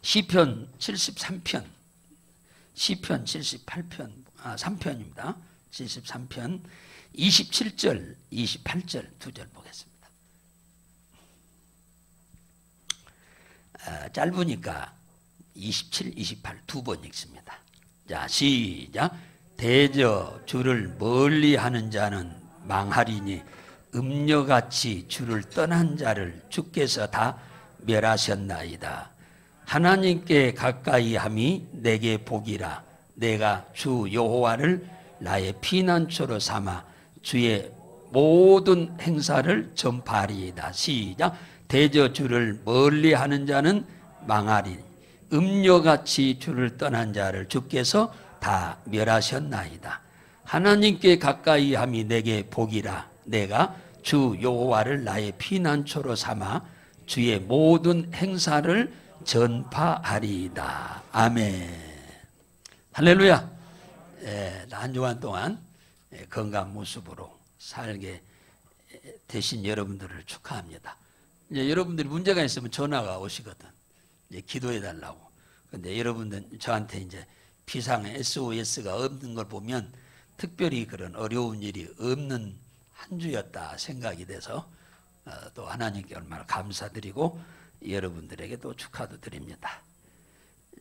시편 73편, 시편 78편, 3편입니다. 73편 27절, 28절 두 절 보겠습니다. 짧으니까 27, 28 두 번 읽습니다. 자, 시작. 대저 주를 멀리하는 자는 망하리니 음녀같이 주를 떠난 자를 주께서 다 멸하셨나이다. 하나님께 가까이함이 내게 복이라. 내가 주 여호와를 나의 피난처로 삼아 주의 모든 행사를 전파하리이다. 시작. 대저 주를 멀리하는 자는 망하리니 음녀같이 주를 떠난 자를 주께서 다 멸하셨나이다. 하나님께 가까이함이 내게 복이라. 내가 주 여호와를 나의 피난처로 삼아 주의 모든 행사를 전파하리이다. 아멘. 할렐루야. 한 주간 동안 건강 모습으로 살게 되신 여러분들을 축하합니다. 이제 여러분들이 문제가 있으면 전화가 오시거든. 이제 기도해 달라고. 근데 여러분들 저한테 이제 비상의 SOS가 없는 걸 보면 특별히 그런 어려운 일이 없는 한 주였다 생각이 돼서 또 하나님께 얼마나 감사드리고 여러분들에게 또 축하도 드립니다.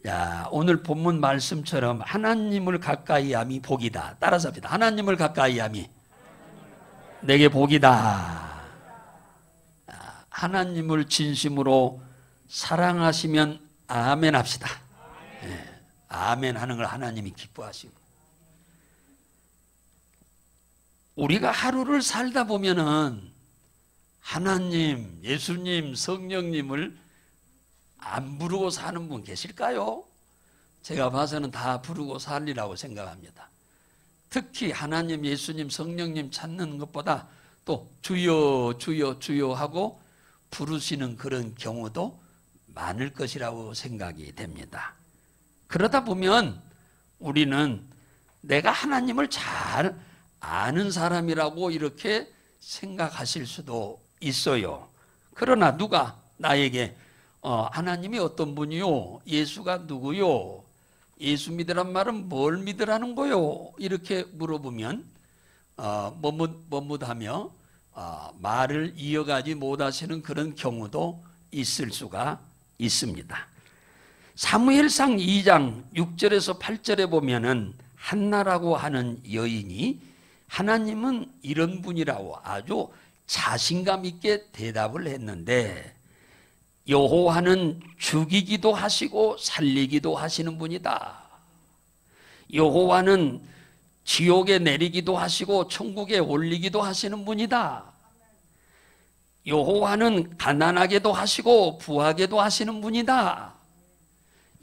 자, 오늘 본문 말씀처럼 하나님을 가까이함이 복이다. 따라서 합시다. 하나님을 가까이함이 내게 복이다. 하나님을 진심으로 사랑하시면 아멘 합시다. 네, 아멘 하는 걸 하나님이 기뻐하시고, 우리가 하루를 살다 보면은 하나님, 예수님, 성령님을 안 부르고 사는 분 계실까요? 제가 봐서는 다 부르고 살리라고 생각합니다. 특히 하나님, 예수님, 성령님 찾는 것보다 또 주여 주여 주여 하고 부르시는 그런 경우도 많을 것이라고 생각이 됩니다. 그러다 보면 우리는 내가 하나님을 잘 아는 사람이라고 이렇게 생각하실 수도 있어요. 그러나 누가 나에게 하나님이 어떤 분이요? 예수가 누구요? 예수 믿으란 말은 뭘 믿으라는 거요? 이렇게 물어보면 머뭇머뭇하며 말을 이어가지 못하시는 그런 경우도 있을 수가 있습니다. 사무엘상 2장 6절에서 8절에 보면은 한나라고 하는 여인이 하나님은 이런 분이라고 아주 자신감 있게 대답을 했는데, 여호와는 죽이기도 하시고 살리기도 하시는 분이다. 여호와는 지옥에 내리기도 하시고 천국에 올리기도 하시는 분이다. 여호와는 가난하게도 하시고 부하게도 하시는 분이다.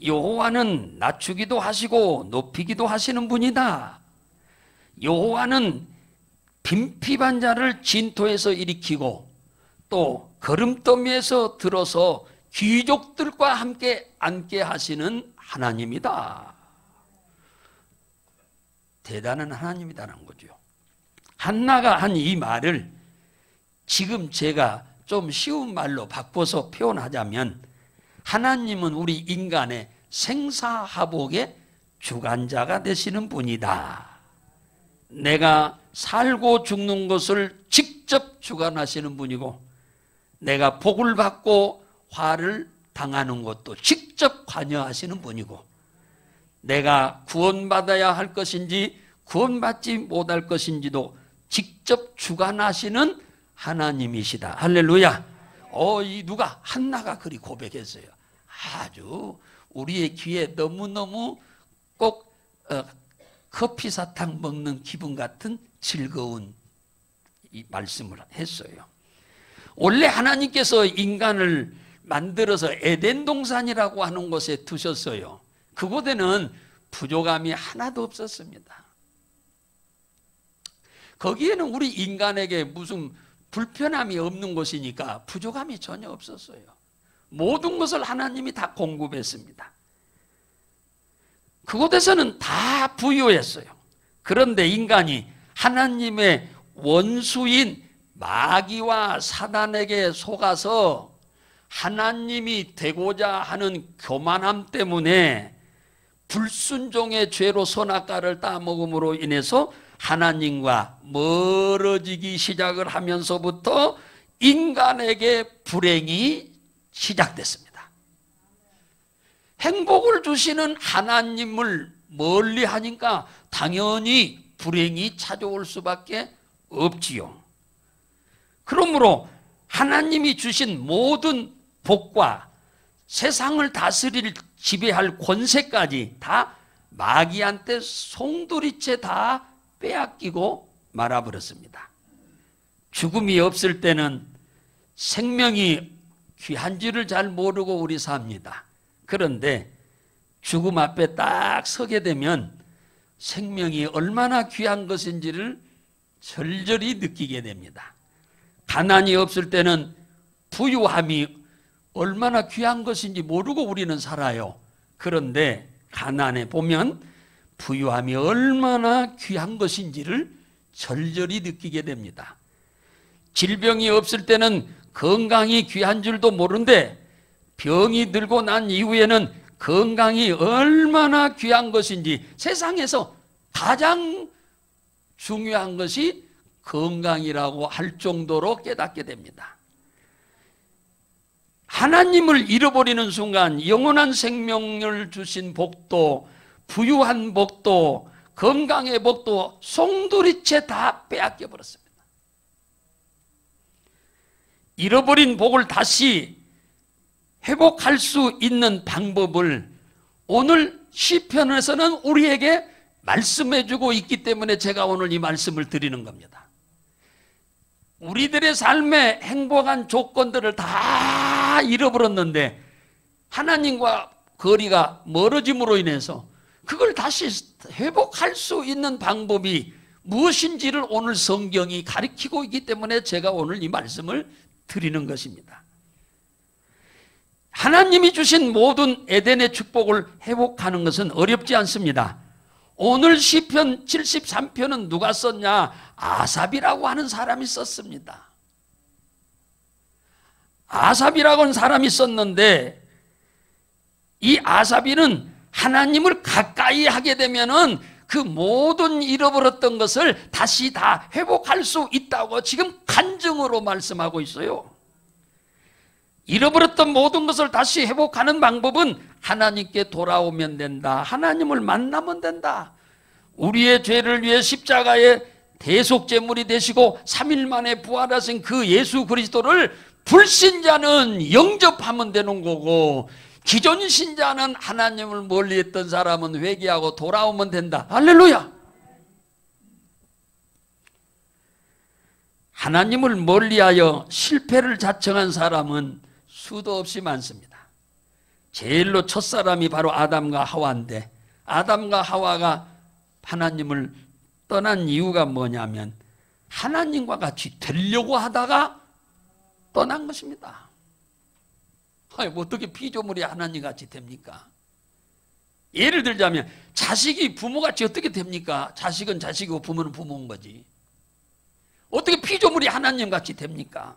여호와는 낮추기도 하시고 높이기도 하시는 분이다. 여호와는 빈핍한 자를 진토에서 일으키고 또 거름더미에서 들어서 귀족들과 함께 앉게 하시는 하나님이다. 대단한 하나님이다라는 거죠. 한나가 한 이 말을 지금 제가 좀 쉬운 말로 바꿔서 표현하자면, 하나님은 우리 인간의 생사화복의 주관자가 되시는 분이다. 내가 살고 죽는 것을 직접 주관하시는 분이고, 내가 복을 받고 화를 당하는 것도 직접 관여하시는 분이고, 내가 구원받아야 할 것인지 구원받지 못할 것인지도 직접 주관하시는 하나님이시다. 할렐루야. 이 누가 한나가 그리 고백했어요. 아주 우리의 귀에 너무너무 꼭 커피 사탕 먹는 기분 같은 즐거운 이 말씀을 했어요. 원래 하나님께서 인간을 만들어서 에덴 동산이라고 하는 곳에 두셨어요. 그곳에는 부족함이 하나도 없었습니다. 거기에는 우리 인간에게 무슨 불편함이 없는 곳이니까 부족함이 전혀 없었어요. 모든 것을 하나님이 다 공급했습니다. 그곳에서는 다 부유했어요. 그런데 인간이 하나님의 원수인 마귀와 사단에게 속아서 하나님이 되고자 하는 교만함 때문에 불순종의 죄로 선악과를 따먹음으로 인해서 하나님과 멀어지기 시작을 하면서부터 인간에게 불행이 시작됐습니다. 행복을 주시는 하나님을 멀리 하니까 당연히 불행이 찾아올 수밖에 없지요. 그러므로 하나님이 주신 모든 복과 세상을 다스릴 지배할 권세까지 다 마귀한테 송두리째 다 빼앗기고 말아버렸습니다. 죽음이 없을 때는 생명이 귀한지를 잘 모르고 우리 삽니다. 그런데 죽음 앞에 딱 서게 되면 생명이 얼마나 귀한 것인지를 절절히 느끼게 됩니다. 가난이 없을 때는 부유함이 얼마나 귀한 것인지 모르고 우리는 살아요. 그런데 가난해 보면 부유함이 얼마나 귀한 것인지를 절절히 느끼게 됩니다. 질병이 없을 때는 건강이 귀한 줄도 모르는데 병이 들고 난 이후에는 건강이 얼마나 귀한 것인지, 세상에서 가장 중요한 것이 건강이라고 할 정도로 깨닫게 됩니다. 하나님을 잃어버리는 순간 영원한 생명을 주신 복도, 부유한 복도, 건강의 복도 송두리째 다 빼앗겨 버렸습니다. 잃어버린 복을 다시 회복할 수 있는 방법을 오늘 시편에서는 우리에게 말씀해 주고 있기 때문에 제가 오늘 이 말씀을 드리는 겁니다. 우리들의 삶의 행복한 조건들을 다 잃어버렸는데 하나님과 거리가 멀어짐으로 인해서 그걸 다시 회복할 수 있는 방법이 무엇인지를 오늘 성경이 가르치고 있기 때문에 제가 오늘 이 말씀을 드리는 것입니다. 하나님이 주신 모든 에덴의 축복을 회복하는 것은 어렵지 않습니다. 오늘 시편 73편은 누가 썼냐? 아삽이라고 하는 사람이 썼습니다. 아삽이라고 하는 사람이 썼는데 이 아삽이는 하나님을 가까이 하게 되면은 그 모든 잃어버렸던 것을 다시 다 회복할 수 있다고 지금 간증으로 말씀하고 있어요. 잃어버렸던 모든 것을 다시 회복하는 방법은 하나님께 돌아오면 된다. 하나님을 만나면 된다. 우리의 죄를 위해 십자가에 대속제물이 되시고 3일 만에 부활하신 그 예수 그리스도를 불신자는 영접하면 되는 거고, 기존 신자는 하나님을 멀리했던 사람은 회개하고 돌아오면 된다. 할렐루야. 하나님을 멀리하여 실패를 자청한 사람은 수도 없이 많습니다. 제일로 첫사람이 바로 아담과 하와인데, 아담과 하와가 하나님을 떠난 이유가 뭐냐면 하나님과 같이 되려고 하다가 떠난 것입니다. 아니, 어떻게 피조물이 하나님 같이 됩니까? 예를 들자면 자식이 부모같이 어떻게 됩니까? 자식은 자식이고 부모는 부모인 거지. 어떻게 피조물이 하나님 같이 됩니까?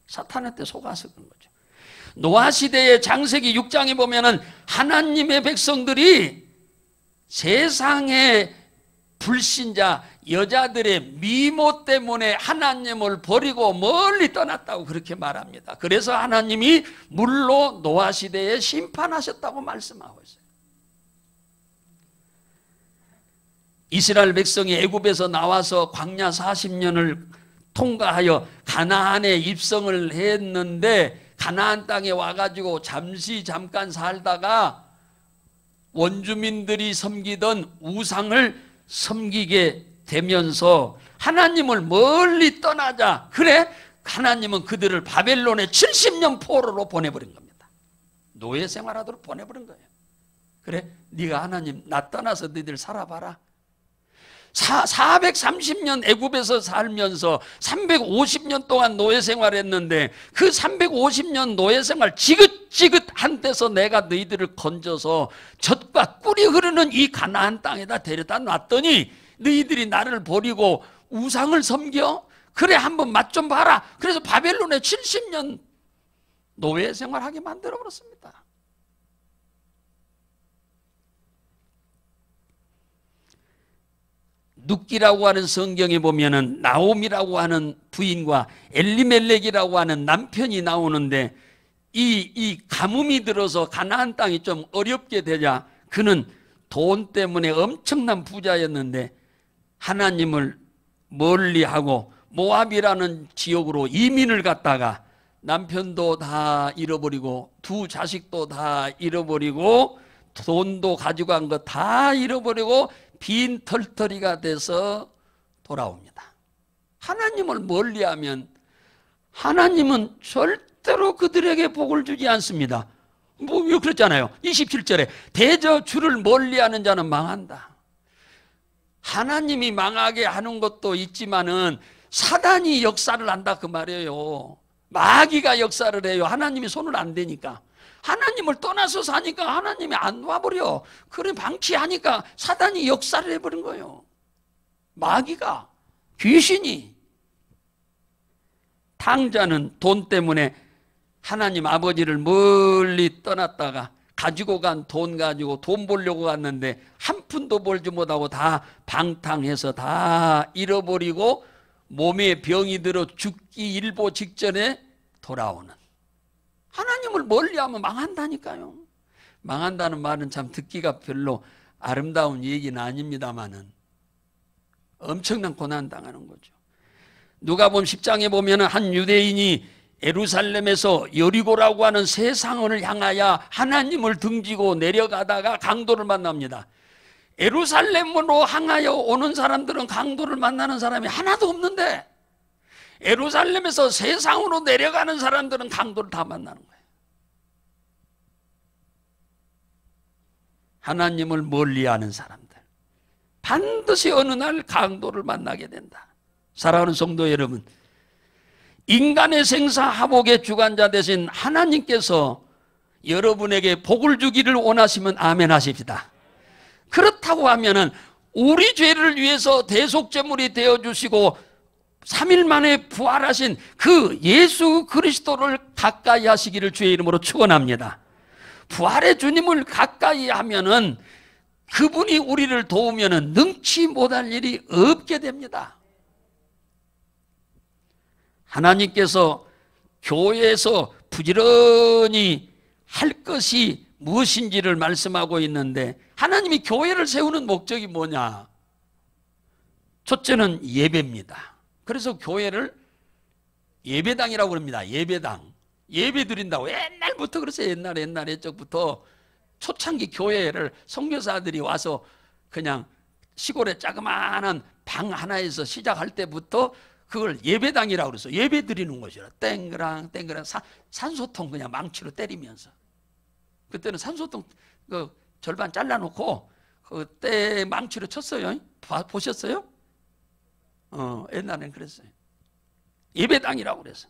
사탄한테 속아서 그런 거죠. 노아 시대의 창세기 6장에 보면은 하나님의 백성들이 세상의 불신자 여자들의 미모 때문에 하나님을 버리고 멀리 떠났다고 그렇게 말합니다. 그래서 하나님이 물로 노아 시대에 심판하셨다고 말씀하고 있어요. 이스라엘 백성이 애굽에서 나와서 광야 40년을 통과하여 가나안에 입성을 했는데, 가나안 땅에 와가지고 잠깐 살다가 원주민들이 섬기던 우상을 섬기게 되면서 하나님을 멀리 떠나자. 그래, 하나님은 그들을 바벨론에 70년 포로로 보내버린 겁니다. 노예 생활하도록 보내버린 거예요. 그래, 네가 하나님 나 떠나서 너희들 살아봐라. 430년 애굽에서 살면서 350년 동안 노예 생활했는데 그 350년 노예 생활 지긋지긋한 데서 내가 너희들을 건져서 젖과 꿀이 흐르는 이 가나안 땅에다 데려다 놨더니 너희들이 나를 버리고 우상을 섬겨? 그래, 한번 맛 좀 봐라. 그래서 바벨론에 70년 노예 생활하게 만들어 버렸습니다. 눕기라고 하는 성경에 보면은 나옴이라고 하는 부인과 엘리멜렉이라고 하는 남편이 나오는데 이 가뭄이 들어서 가나안 땅이 좀 어렵게 되자 그는 돈 때문에 엄청난 부자였는데 하나님을 멀리하고 모압이라는 지역으로 이민을 갔다가 남편도 다 잃어버리고 두 자식도 다 잃어버리고 돈도 가지고 간 거 다 잃어버리고 빈 털터리가 돼서 돌아옵니다. 하나님을 멀리하면 하나님은 절대로 그들에게 복을 주지 않습니다. 뭐 그랬잖아요. 27절에 대저 주를 멀리하는 자는 망한다. 하나님이 망하게 하는 것도 있지만은 사단이 역사를 한다 그 말이에요. 마귀가 역사를 해요. 하나님이 손을 안 대니까. 하나님을 떠나서 사니까 하나님이 안 와버려. 그래 방치하니까 사단이 역사를 해버린 거예요. 마귀가, 귀신이. 탕자는 돈 때문에 하나님 아버지를 멀리 떠났다가 가지고 간 돈 가지고 돈 벌려고 갔는데 한 푼도 벌지 못하고 다 방탕해서 다 잃어버리고 몸에 병이 들어 죽기 일보 직전에 돌아오는. 하나님을 멀리하면 망한다니까요. 망한다는 말은 참 듣기가 별로 아름다운 얘기는 아닙니다만은 엄청난 고난 당하는 거죠. 누가복음 10장에 보면 한 유대인이 예루살렘에서 여리고라고 하는 새 상원을 향하여 하나님을 등지고 내려가다가 강도를 만납니다. 예루살렘으로 향하여 오는 사람들은 강도를 만나는 사람이 하나도 없는데 예루살렘에서 새 상으로 내려가는 사람들은 강도를 다 만나는 거예요. 하나님을 멀리하는 사람들 반드시 어느 날 강도를 만나게 된다. 사랑하는 성도 여러분, 인간의 생사화복의 주관자 되신 하나님께서 여러분에게 복을 주기를 원하시면 아멘 하십시다. 그렇다고 하면은 우리 죄를 위해서 대속제물이 되어주시고 3일 만에 부활하신 그 예수 그리스도를 가까이 하시기를 주의 이름으로 축원합니다. 부활의 주님을 가까이 하면은 그분이 우리를 도우면은 능치 못할 일이 없게 됩니다. 하나님께서 교회에서 부지런히 할 것이 무엇인지를 말씀하고 있는데 하나님이 교회를 세우는 목적이 뭐냐? 첫째는 예배입니다. 그래서 교회를 예배당이라고 그럽니다. 예배당. 예배 드린다고 옛날부터 그랬어요. 옛날에 적부터 초창기 교회를 선교사들이 와서 그냥 시골에 자그마한 방 하나에서 시작할 때부터 그걸 예배당이라고 그래서 예배 드리는 곳이라. 땡그랑 산소통 그냥 망치로 때리면서. 그때는 산소통 그 절반 잘라놓고 그때 망치로 쳤어요. 보셨어요? 옛날엔 그랬어요. 예배당이라고 그래서.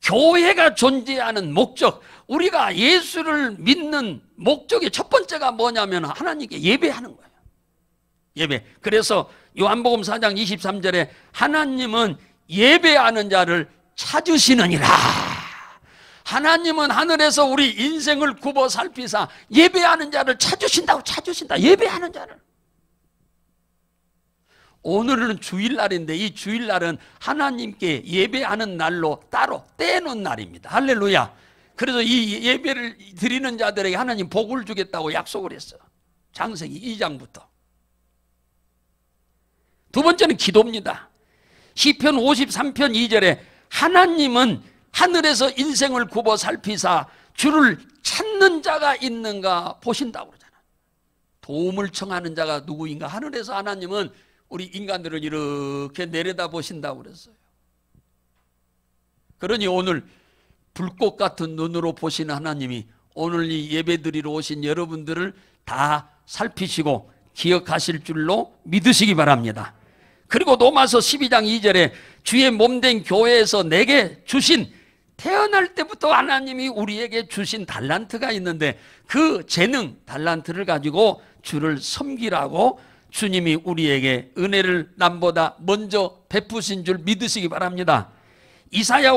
교회가 존재하는 목적, 우리가 예수를 믿는 목적의 첫 번째가 뭐냐면 하나님께 예배하는 거예요. 예배. 그래서 요한복음 4장 23절에 하나님은 예배하는 자를 찾으시느니라. 하나님은 하늘에서 우리 인생을 굽어 살피사 예배하는 자를 찾으신다고. 찾으신다. 예배하는 자를. 오늘은 주일날인데 이 주일날은 하나님께 예배하는 날로 따로 떼놓은 날입니다. 할렐루야. 그래서 이 예배를 드리는 자들에게 하나님 복을 주겠다고 약속을 했어요. 창세기 2장부터. 두 번째는 기도입니다. 시편 53편 2절에 하나님은 하늘에서 인생을 굽어 살피사 주를 찾는 자가 있는가 보신다고 그러잖아요. 도움을 청하는 자가 누구인가? 하늘에서 하나님은 우리 인간들을 이렇게 내려다 보신다고 그랬어요. 그러니 오늘 불꽃 같은 눈으로 보시는 하나님이 오늘 이 예배 드리러 오신 여러분들을 다 살피시고 기억하실 줄로 믿으시기 바랍니다. 그리고 로마서 12장 2절에 주의 몸된 교회에서 내게 주신, 태어날 때부터 하나님이 우리에게 주신 달란트가 있는데 그 재능, 달란트를 가지고 주를 섬기라고 주님이 우리에게 은혜를 남보다 먼저 베푸신 줄 믿으시기 바랍니다. 이사야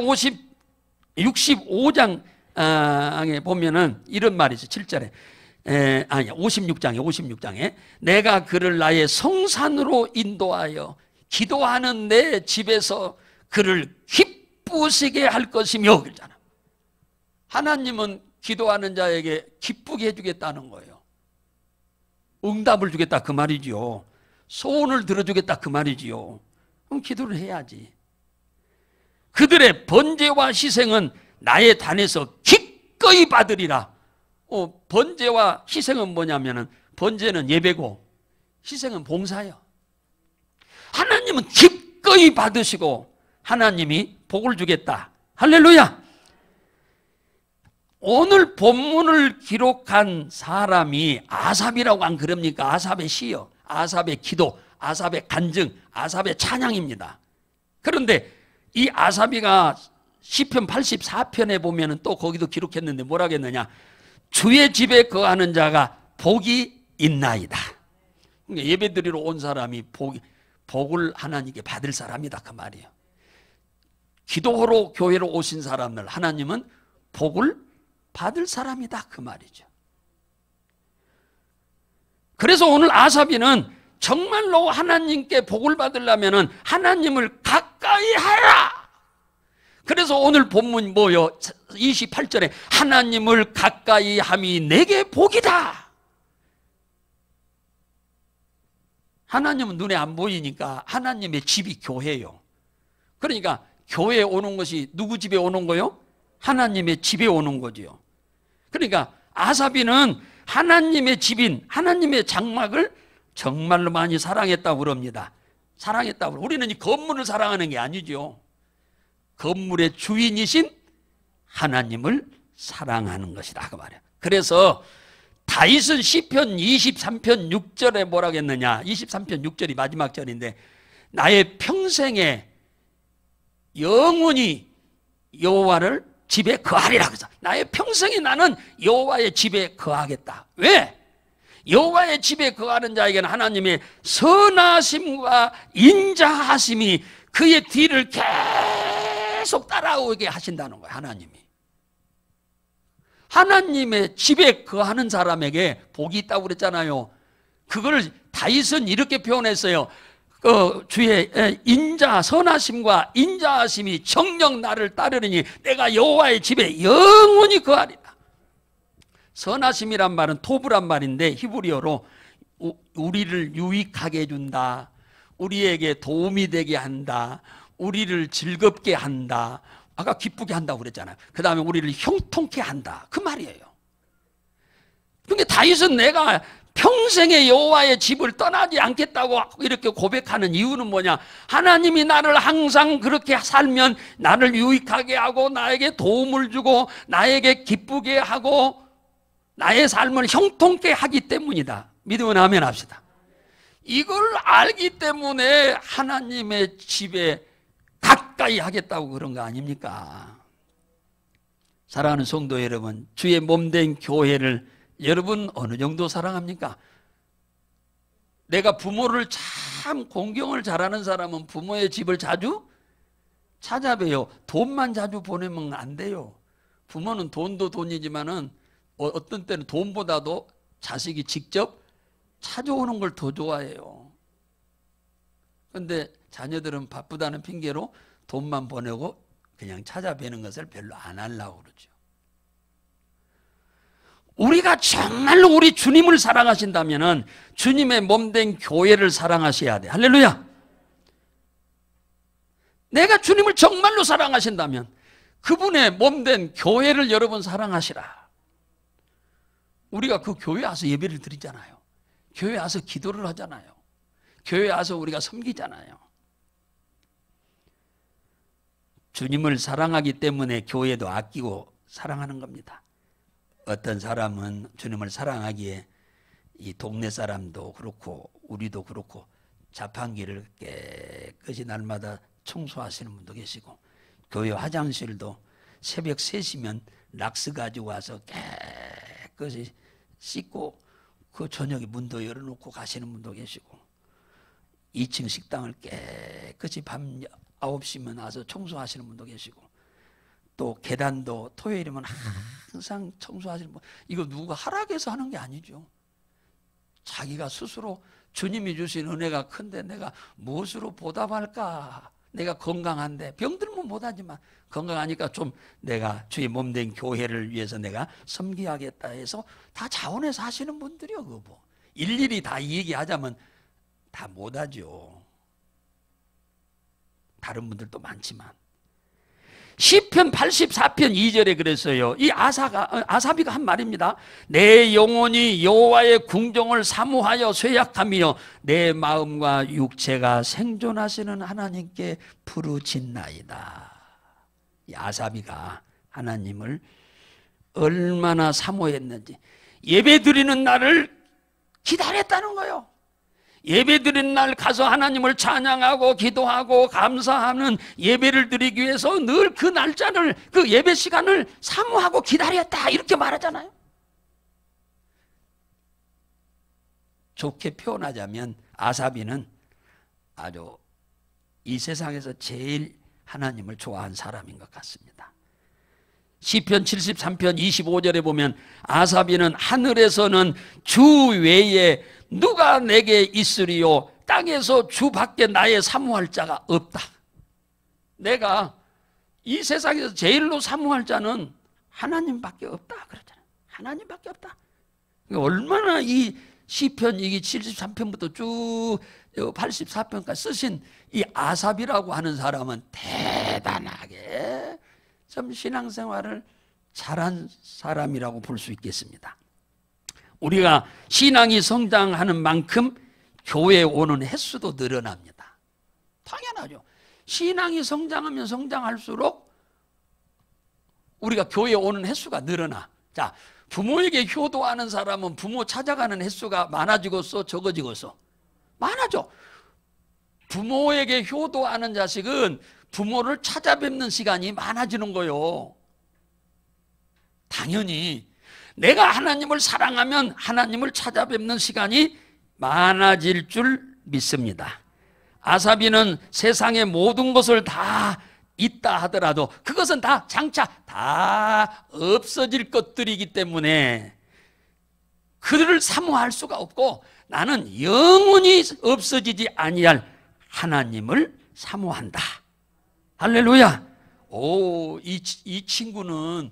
65장에 보면은 이런 말이 있어요. 7절에. 아니야, 56장에 내가 그를 나의 성산으로 인도하여 기도하는 내 집에서 그를 기쁘시게 할 것이며 그러잖아. 하나님은 기도하는 자에게 기쁘게 해주겠다는 거예요. 응답을 주겠다 그 말이지요. 소원을 들어주겠다 그 말이지요. 그럼 기도를 해야지. 그들의 번제와 희생은 나의 단에서 기꺼이 받으리라. 번제와 희생은 뭐냐면은 번제는 예배고 희생은 봉사예요. 하나님은 기꺼이 받으시고 하나님이 복을 주겠다. 할렐루야. 오늘 본문을 기록한 사람이 아삽이라고 안 그럽니까? 아삽의 시요, 아삽의 기도, 아삽의 간증, 아삽의 찬양입니다. 그런데 이 아삽이가 시편 84편에 보면은 또 거기도 기록했는데 뭐라 했느냐? 주의 집에 거하는 자가 복이 있나이다. 그러니까 예배드리러 온 사람이 복을 하나님께 받을 사람이다 그 말이에요. 기도하러 교회로 오신 사람들 하나님은 복을 받을 사람이다 그 말이죠. 그래서 오늘 아삽이는 정말로 하나님께 복을 받으려면 하나님을 가까이 하라. 그래서 오늘 본문 뭐요? 28절에 하나님을 가까이 함이 내게 복이다. 하나님은 눈에 안 보이니까 하나님의 집이 교회예요. 그러니까 교회에 오는 것이 누구 집에 오는 거요? 하나님의 집에 오는 거지요. 그러니까 아삽이는 하나님의 집인 하나님의 장막을 정말로 많이 사랑했다고 그럽니다. 사랑했다고. 우리는 이 건물을 사랑하는 게 아니죠. 건물의 주인이신 하나님을 사랑하는 것이다 그 말이야. 그래서 다윗은 시편 23편 6절에 뭐라고 했느냐? 23편 6절이 마지막 절인데 나의 평생에 영원히 여호와를 집에 거하리라 그래서 나의 평생에 나는 여호와의 집에 거하겠다. 왜? 여호와의 집에 거하는 자에게는 하나님의 선하심과 인자하심이 그의 뒤를 계속 따라오게 하신다는 거예요. 하나님이. 하나님의 집에 거하는 사람에게 복이 있다고 그랬잖아요. 그걸 다윗은 이렇게 표현했어요. 주의 선하심과 인자하심이 정녕 나를 따르니 내가 여호와의 집에 영원히 거하리라. 선하심이란 말은 토브란 말인데 히브리어로 우리를 유익하게 해준다, 우리에게 도움이 되게 한다, 우리를 즐겁게 한다, 아까 기쁘게 한다고 그랬잖아요. 그 다음에 우리를 형통케 한다 그 말이에요. 그런데 다윗은 내가 평생에 여호와의 집을 떠나지 않겠다고 이렇게 고백하는 이유는 뭐냐? 하나님이 나를 항상 그렇게 살면 나를 유익하게 하고 나에게 도움을 주고 나에게 기쁘게 하고 나의 삶을 형통케 하기 때문이다. 믿으면 아멘 합시다. 이걸 알기 때문에 하나님의 집에 가까이 하겠다고 그런 거 아닙니까? 사랑하는 성도 여러분, 주의 몸된 교회를 여러분 어느 정도 사랑합니까? 내가 부모를 참 공경을 잘하는 사람은 부모의 집을 자주 찾아봬요. 돈만 자주 보내면 안 돼요. 부모는 돈도 돈이지만은 어떤 때는 돈보다도 자식이 직접 찾아오는 걸 더 좋아해요. 그런데 자녀들은 바쁘다는 핑계로 돈만 보내고 그냥 찾아뵈는 것을 별로 안 하려고 그러죠. 우리가 정말로 우리 주님을 사랑하신다면 주님의 몸된 교회를 사랑하셔야 돼. 할렐루야. 내가 주님을 정말로 사랑하신다면 그분의 몸된 교회를 여러분 사랑하시라. 우리가 그 교회 와서 예배를 드리잖아요. 교회 와서 기도를 하잖아요. 교회 와서 우리가 섬기잖아요. 주님을 사랑하기 때문에 교회도 아끼고 사랑하는 겁니다. 어떤 사람은 주님을 사랑하기에 이 동네 사람도 그렇고 우리도 그렇고 자판기를 깨끗이 날마다 청소하시는 분도 계시고 교회 화장실도 새벽 3시면 락스 가지고 와서 깨끗이 씻고 그 저녁에 문도 열어놓고 가시는 분도 계시고 2층 식당을 깨끗이 밤 9시면 와서 청소하시는 분도 계시고 또 계단도 토요일이면 항상 청소하시는 분, 이거 누가 하락해서 하는 게 아니죠. 자기가 스스로 주님이 주신 은혜가 큰데 내가 무엇으로 보답할까? 내가 건강한데, 병들면 못하지만 건강하니까 좀 내가 주의 몸된 교회를 위해서 내가 섬기야겠다 해서 다 자원해서 하시는 분들이요. 그거 뭐 일일이 다 얘기하자면 다 못하죠. 다른 분들도 많지만. 시편 84편 2절에 그랬어요. 이 아사비가 한 말입니다. 내 영혼이 여호와의 궁정을 사모하여 쇠약하며 내 마음과 육체가 생존하시는 하나님께 부르짖나이다. 이 아사비가 하나님을 얼마나 사모했는지, 예배 드리는 날을 기다렸다는 거예요. 예배 드리는 날 가서 하나님을 찬양하고 기도하고 감사하는 예배를 드리기 위해서 늘 그 날짜를, 그 예배 시간을 사모하고 기다렸다, 이렇게 말하잖아요. 좋게 표현하자면 아사비는 아주 이 세상에서 제일 하나님을 좋아한 사람인 것 같습니다. 시편 73편 25절에 보면 아사비는 하늘에서는 주 외에 누가 내게 있으리요, 땅에서 주 밖에 나의 사모할 자가 없다. 내가 이 세상에서 제일로 사모할 자는 하나님밖에 없다 그러잖아요. 하나님밖에 없다. 얼마나 이 시편 이게 73편부터 쭉 84편까지 쓰신 이 아삽이라고 하는 사람은 대단하게 좀 신앙생활을 잘한 사람이라고 볼 수 있겠습니다. 우리가 신앙이 성장하는 만큼 교회에 오는 횟수도 늘어납니다. 당연하죠. 신앙이 성장하면 성장할수록 우리가 교회에 오는 횟수가 늘어나. 자, 부모에게 효도하는 사람은 부모 찾아가는 횟수가 많아지겠어, 적어지겠어? 많아져. 부모에게 효도하는 자식은 부모를 찾아뵙는 시간이 많아지는 거요. 당연히 내가 하나님을 사랑하면 하나님을 찾아뵙는 시간이 많아질 줄 믿습니다. 아사비는 세상의 모든 것을 다 있다 하더라도 그것은 다 장차 다 없어질 것들이기 때문에 그들을 사모할 수가 없고, 나는 영원히 없어지지 아니할 하나님을 사모한다. 할렐루야. 이 친구는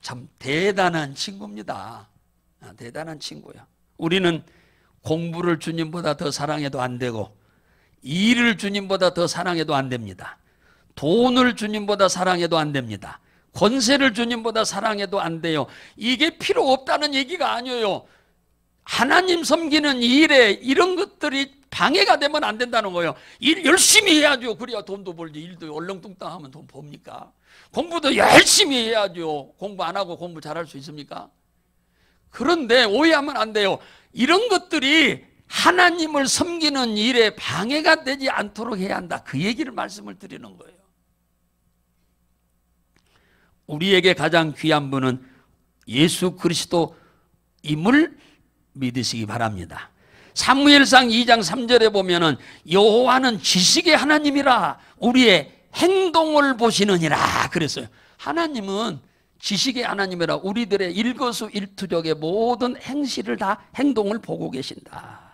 참 대단한 친구입니다. 대단한 친구야. 우리는 공부를 주님보다 더 사랑해도 안 되고, 일을 주님보다 더 사랑해도 안 됩니다. 돈을 주님보다 사랑해도 안 됩니다. 권세를 주님보다 사랑해도 안 돼요. 이게 필요 없다는 얘기가 아니에요. 하나님 섬기는 일에 이런 것들이 방해가 되면 안 된다는 거예요. 일 열심히 해야죠. 그래야 돈도 벌지. 일도 얼렁뚱땅하면 돈 법니까? 공부도 열심히 해야죠. 공부 안 하고 공부 잘할 수 있습니까? 그런데 오해하면 안 돼요. 이런 것들이 하나님을 섬기는 일에 방해가 되지 않도록 해야 한다. 그 얘기를 말씀을 드리는 거예요. 우리에게 가장 귀한 분은 예수 그리스도임을 믿으시기 바랍니다. 사무엘상 2장 3절에 보면은 여호와는 지식의 하나님이라 우리의 행동을 보시느니라 그랬어요. 하나님은 지식의 하나님이라 우리들의 일거수일투족의 모든 행실을 다 행동을 보고 계신다.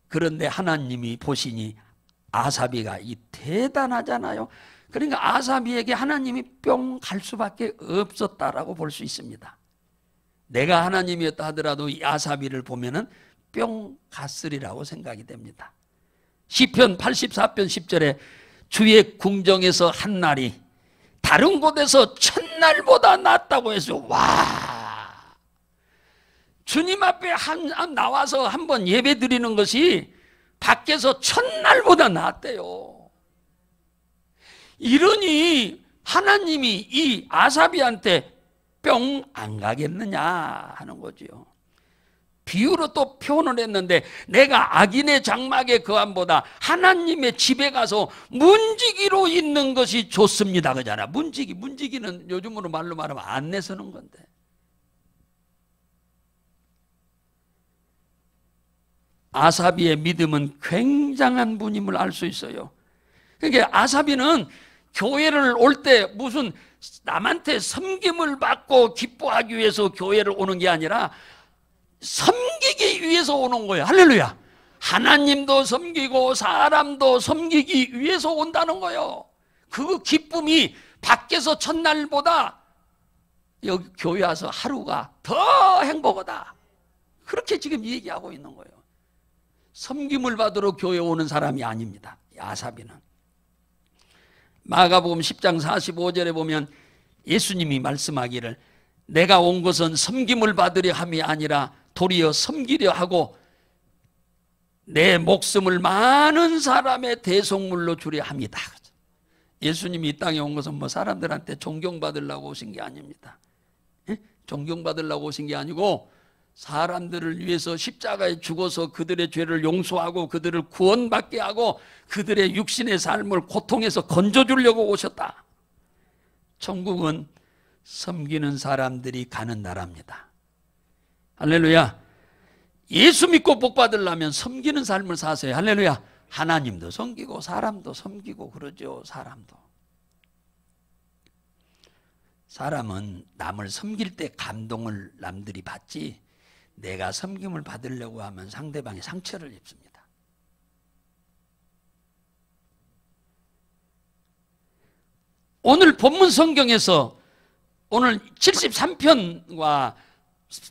그런데 하나님이 보시니 아사비가 이 대단하잖아요. 그러니까 아사비에게 하나님이 뿅 갈 수밖에 없었다라고 볼 수 있습니다. 내가 하나님이었다 하더라도 이 아사비를 보면은 뿅 갔으리라고 생각이 됩니다. 시편 84편 10절에 주의 궁정에서 한 날이 다른 곳에서 천날보다 낫다고 해서, 와, 주님 앞에 나와서 한번 예배 드리는 것이 밖에서 천날보다 낫대요. 이러니 하나님이 이 아사비한테 뿅 안 가겠느냐 하는 거죠. 비유로 또 표현을 했는데, 내가 악인의 장막에 거함보다 하나님의 집에 가서 문지기로 있는 것이 좋습니다 그잖아. 문지기는 요즘으로 말로 말하면 안내 서는 건데, 아사비의 믿음은 굉장한 분임을 알 수 있어요. 그러니까 아사비는 교회를 올 때 무슨 남한테 섬김을 받고 기뻐하기 위해서 교회를 오는 게 아니라 섬기기 위해서 오는 거예요. 할렐루야. 하나님도 섬기고 사람도 섬기기 위해서 온다는 거예요. 그 기쁨이 밖에서 첫날보다 여기 교회 와서 하루가 더 행복하다. 그렇게 지금 얘기하고 있는 거예요. 섬김을 받으러 교회 오는 사람이 아닙니다. 아삽이는. 마가복음 10장 45절에 보면 예수님이 말씀하기를 내가 온 것은 섬김을 받으려 함이 아니라 도리어 섬기려 하고 내 목숨을 많은 사람의 대속물로 주려 합니다. 예수님이 이 땅에 온 것은 뭐 사람들한테 존경받으려고 오신 게 아닙니다. 존경받으려고 오신 게 아니고 사람들을 위해서 십자가에 죽어서 그들의 죄를 용서하고 그들을 구원받게 하고 그들의 육신의 삶을 고통에서 건져주려고 오셨다. 천국은 섬기는 사람들이 가는 나라입니다. 할렐루야. 예수 믿고 복 받으려면 섬기는 삶을 사세요. 할렐루야. 하나님도 섬기고 사람도 섬기고 그러죠. 사람은 남을 섬길 때 감동을 남들이 받지 내가 섬김을 받으려고 하면 상대방이 상처를 입습니다. 오늘 본문 성경에서 오늘 73편과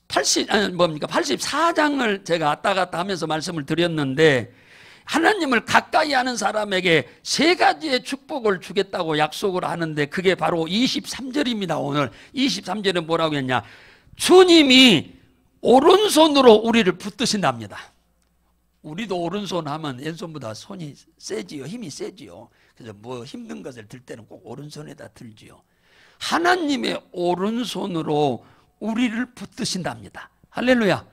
84장을 제가 왔다 갔다 하면서 말씀을 드렸는데 하나님을 가까이 하는 사람에게 세 가지의 축복을 주겠다고 약속을 하는데 그게 바로 23절입니다. 오늘 23절에 뭐라고 했냐? 주님이 오른손으로 우리를 붙드신답니다. 우리도 오른손 하면 왼손보다 손이 세지요. 힘이 세지요. 그래서 뭐 힘든 것을 들 때는 꼭 오른손에다 들지요. 하나님의 오른손으로 우리를 붙드신답니다. 할렐루야.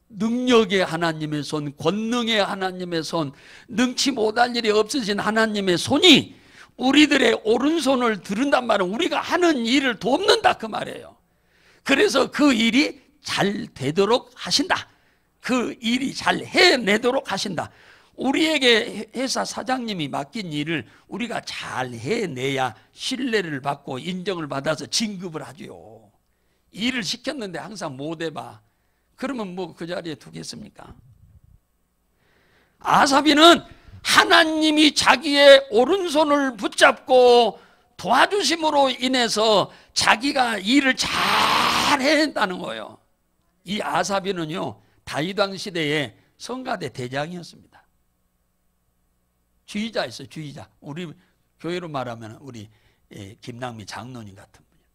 능력의 하나님의 손, 권능의 하나님의 손, 능치 못할 일이 없으신 하나님의 손이 우리들의 오른손을 들은단 말은 우리가 하는 일을 돕는다 그 말이에요. 그래서 그 일이 잘 되도록 하신다. 그 일이 잘 해내도록 하신다. 우리에게 회사 사장님이 맡긴 일을 우리가 잘 해내야 신뢰를 받고 인정을 받아서 진급을 하죠. 일을 시켰는데 항상 못 해봐. 그러면 뭐 그 자리에 두겠습니까? 아삽이는 하나님이 자기의 오른손을 붙잡고 도와주심으로 인해서 자기가 일을 잘 해낸다는 거예요. 이 아삽이는요 다윗 왕 시대에 성가대 대장이었습니다. 주의자였어요. 주의자. 우리 교회로 말하면 우리 김남미 장로님 같은 분이에요.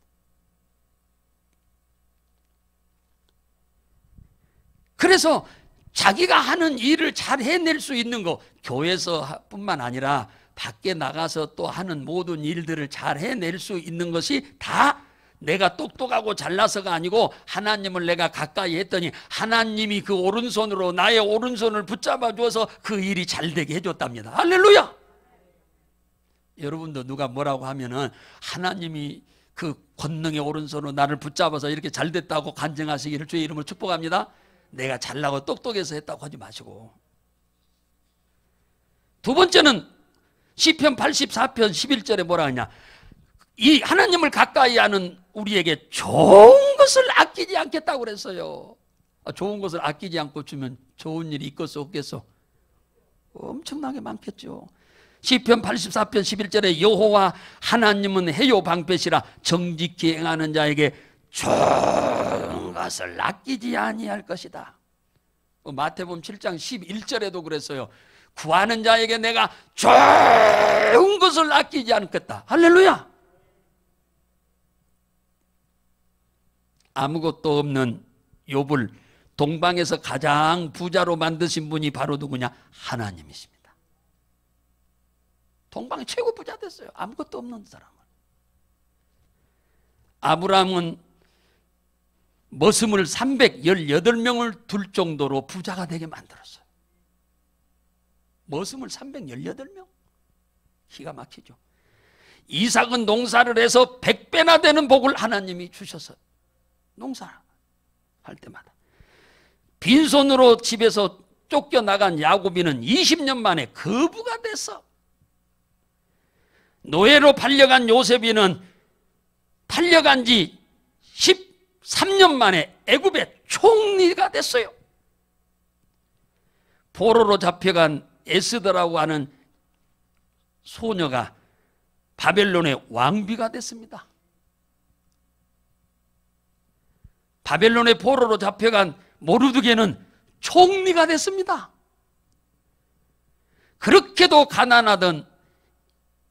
그래서 자기가 하는 일을 잘 해낼 수 있는 거 교회에서 뿐만 아니라 밖에 나가서 또 하는 모든 일들을 잘 해낼 수 있는 것이 다 내가 똑똑하고 잘나서가 아니고 하나님을 내가 가까이 했더니 하나님이 그 오른손으로 나의 오른손을 붙잡아 주어서 그 일이 잘 되게 해줬답니다. 할렐루야. 여러분도 누가 뭐라고 하면은 하나님이 그 권능의 오른손으로 나를 붙잡아서 이렇게 잘 됐다고 간증하시기를 주의 이름으로 축복합니다. 내가 잘나고 똑똑해서 했다고 하지 마시고. 두 번째는 시편 84편 11절에 뭐라 하냐? 이 하나님을 가까이 하는 우리에게 좋은 것을 아끼지 않겠다고 그랬어요. 좋은 것을 아끼지 않고 주면 좋은 일이 있겠어 없겠어? 엄청나게 많겠죠. 시편 84편 11절에 여호와 하나님은 해요 방패시라 정직히 행하는 자에게 좋은 것을 아끼지 아니할 것이다. 마태복음 7장 11절에도 그랬어요. 구하는 자에게 내가 좋은 것을 아끼지 않겠다. 할렐루야. 아무것도 없는 욥을 동방에서 가장 부자로 만드신 분이 바로 누구냐? 하나님이십니다. 동방의 최고 부자 됐어요. 아무것도 없는 사람은. 아브라함은 머슴을 318명을 둘 정도로 부자가 되게 만들었어요. 머슴을 318명? 기가 막히죠. 이삭은 농사를 해서 100배나 되는 복을 하나님이 주셔서 농사할 때마다 빈손으로 집에서 쫓겨나간 야곱이는 20년 만에 거부가 됐어. 노예로 팔려간 요셉이는 팔려간 지 13년 만에 애굽의 총리가 됐어요. 포로로 잡혀간 에스더라고 하는 소녀가 바벨론의 왕비가 됐습니다. 바벨론의 포로로 잡혀간 모르드게는 총리가 됐습니다. 그렇게도 가난하던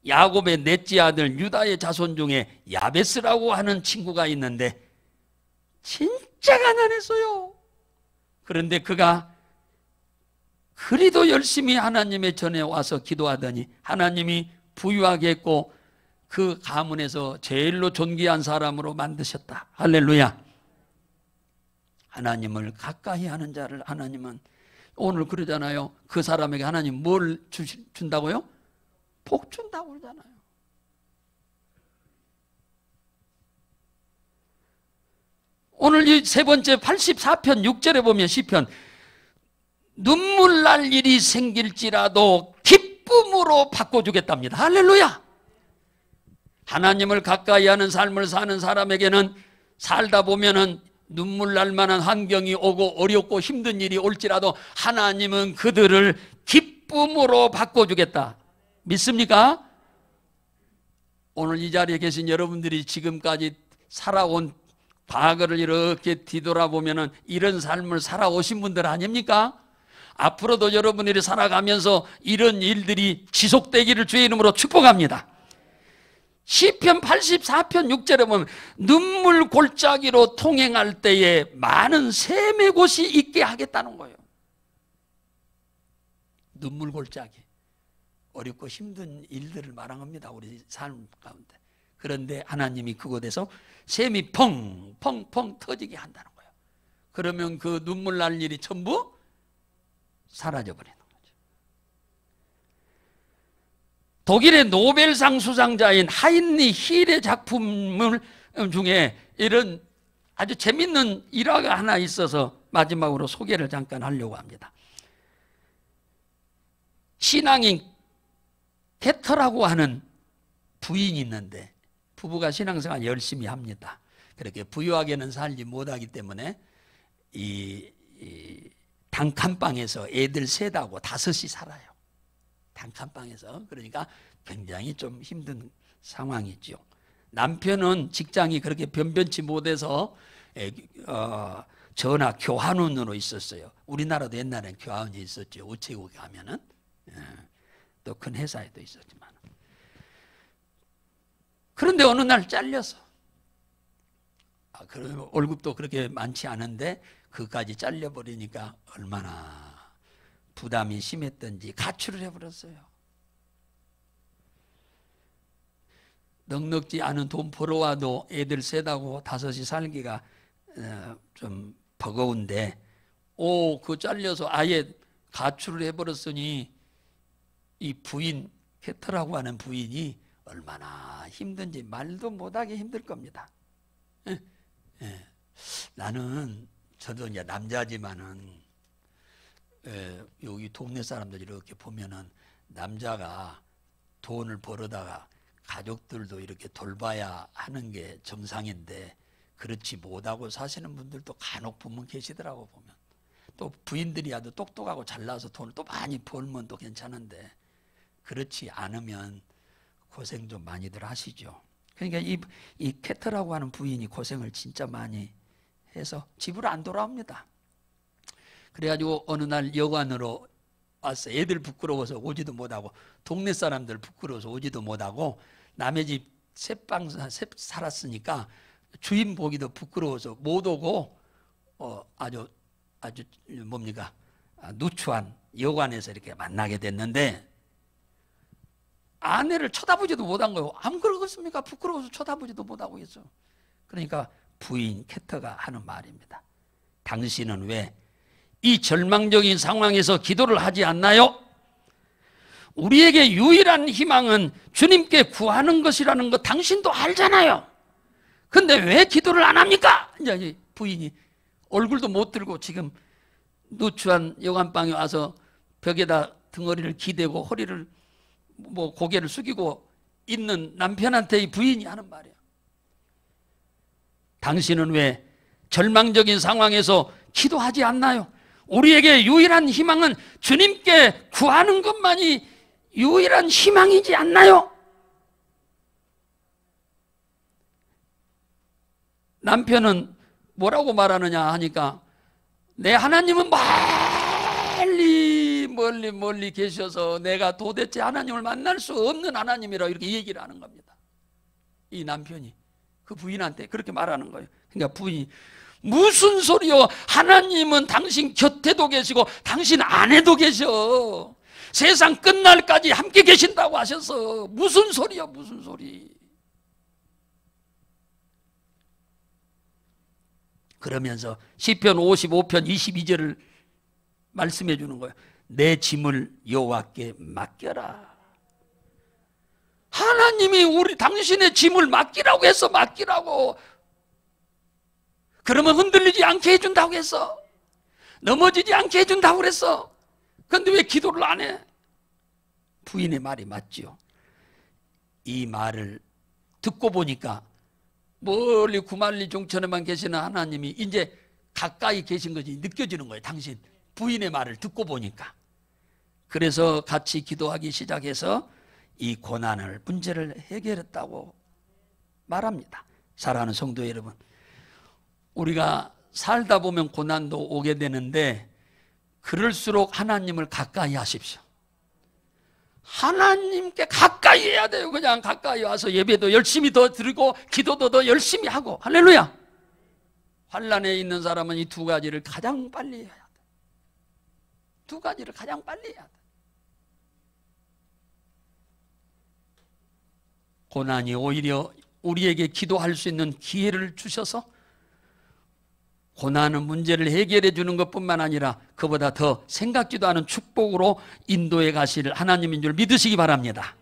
야곱의 넷째 아들 유다의 자손 중에 야베스라고 하는 친구가 있는데 진짜 가난했어요. 그런데 그가 그리도 열심히 하나님의 전에 와서 기도하더니 하나님이 부유하게 했고 그 가문에서 제일로 존귀한 사람으로 만드셨다. 할렐루야. 하나님을 가까이 하는 자를 하나님은 오늘 그러잖아요. 그 사람에게 하나님 뭘 준다고요? 복 준다고 그러잖아요. 오늘 이 세 번째 84편 6절에 보면 시편 눈물 날 일이 생길지라도 기쁨으로 바꿔주겠답니다. 할렐루야. 하나님을 가까이 하는 삶을 사는 사람에게는 살다 보면은 눈물 날 만한 환경이 오고 어렵고 힘든 일이 올지라도 하나님은 그들을 기쁨으로 바꿔주겠다. 믿습니까? 오늘 이 자리에 계신 여러분들이 지금까지 살아온 과거를 이렇게 뒤돌아보면 이런 삶을 살아오신 분들 아닙니까? 앞으로도 여러분들이 살아가면서 이런 일들이 지속되기를 주의 이름으로 축복합니다. 시편 84편 6절에 보면 눈물 골짜기로 통행할 때에 많은 샘의 곳이 있게 하겠다는 거예요. 눈물 골짜기. 어렵고 힘든 일들을 말합니다. 우리 삶 가운데. 그런데 하나님이 그곳에서 샘이 펑펑펑 터지게 한다는 거예요. 그러면 그 눈물 날 일이 전부 사라져버리는 거죠. 독일의 노벨상 수상자인 하인리 힐의 작품 중에 이런 아주 재밌는 일화가 하나 있어서 마지막으로 소개를 잠깐 하려고 합니다. 신앙인 케터라고 하는 부인이 있는데 부부가 신앙생활 열심히 합니다. 그렇게 부유하게는 살지 못하기 때문에 이 단칸방에서 애들 셋하고 다섯이 살아요. 단칸방에서. 그러니까 굉장히 좀 힘든 상황이죠. 남편은 직장이 그렇게 변변치 못해서 전화 교환원으로 있었어요. 우리나라도 옛날엔 교환원이 있었죠. 우체국에 가면은. 또 큰 회사에도 있었지만. 그런데 어느 날 잘려서 월급도 그렇게 많지 않은데 그까지 잘려버리니까 얼마나 부담이 심했던지 가출을 해버렸어요. 넉넉지 않은 돈 벌어와도 애들 셋하고 다섯이 살기가 좀 버거운데 그 잘려서 아예 가출을 해버렸으니 이 부인 케터라고 하는 부인이 얼마나 힘든지 말도 못하게 힘들 겁니다. 나는 저도 이제 남자지만은 여기 동네 사람들 이렇게 보면은 남자가 돈을 벌어다가 가족들도 이렇게 돌봐야 하는 게 정상인데 그렇지 못하고 사시는 분들도 간혹 보면 계시더라고. 보면 또 부인들이야도 똑똑하고 잘나서 돈을 또 많이 벌면 또 괜찮은데 그렇지 않으면 고생 좀 많이들 하시죠. 그러니까 이 케터라고 하는 부인이 고생을 진짜 많이 해서 집으로 안 돌아옵니다. 그래가지고 어느 날 여관으로 왔어. 애들 부끄러워서 오지도 못하고 동네 사람들 부끄러워서 오지도 못하고 남의 집 새방 살았으니까 주인 보기도 부끄러워서 못 오고 아주 뭡니까 누추한 여관에서 이렇게 만나게 됐는데 아내를 쳐다보지도 못한 거예요. 안 그러겠습니까? 부끄러워서 쳐다보지도 못하고 있어. 그러니까 부인 케터가 하는 말입니다. 당신은 왜 이 절망적인 상황에서 기도를 하지 않나요? 우리에게 유일한 희망은 주님께 구하는 것이라는 거 당신도 알잖아요. 근데 왜 기도를 안 합니까? 이제 부인이 얼굴도 못 들고 지금 누추한 여관방에 와서 벽에다 등허리를 기대고 허리를 고개를 숙이고 있는 남편한테 이 부인이 하는 말이야. 당신은 왜 절망적인 상황에서 기도하지 않나요? 우리에게 유일한 희망은 주님께 구하는 것만이 유일한 희망이지 않나요? 남편은 뭐라고 말하느냐 하니까 내 하나님은 멀리 계셔서 내가 도대체 하나님을 만날 수 없는 하나님이라 이렇게 얘기를 하는 겁니다. 이 남편이 그 부인한테 그렇게 말하는 거예요. 그러니까 부인이 무슨 소리요? 하나님은 당신 곁에도 계시고 당신 안에도 계셔. 세상 끝날까지 함께 계신다고 하셔서 무슨 소리요? 무슨 소리? 그러면서 시편 55편 22절을 말씀해 주는 거예요. 내 짐을 여호와께 맡겨라. 하나님이 우리 당신의 짐을 맡기라고 했어. 맡기라고. 그러면 흔들리지 않게 해준다고 했어. 넘어지지 않게 해준다고 그랬어. 그런데 왜 기도를 안 해? 부인의 말이 맞지요. 이 말을 듣고 보니까 멀리 구말리 종천에만 계시는 하나님이 이제 가까이 계신 것이 느껴지는 거예요. 당신 부인의 말을 듣고 보니까. 그래서 같이 기도하기 시작해서 이 고난을 문제를 해결했다고 말합니다. 사랑하는 성도 여러분, 우리가 살다 보면 고난도 오게 되는데 그럴수록 하나님을 가까이 하십시오. 하나님께 가까이 해야 돼요. 그냥 가까이 와서 예배도 열심히 더 드리고 기도도 더 열심히 하고. 할렐루야. 환난에 있는 사람은 이 두 가지를 가장 빨리 해야 돼. 두 가지를 가장 빨리 해야 돼. 고난이 오히려 우리에게 기도할 수 있는 기회를 주셔서 고난은 문제를 해결해 주는 것뿐만 아니라 그보다 더 생각지도 않은 축복으로 인도해 가실 하나님인 줄 믿으시기 바랍니다.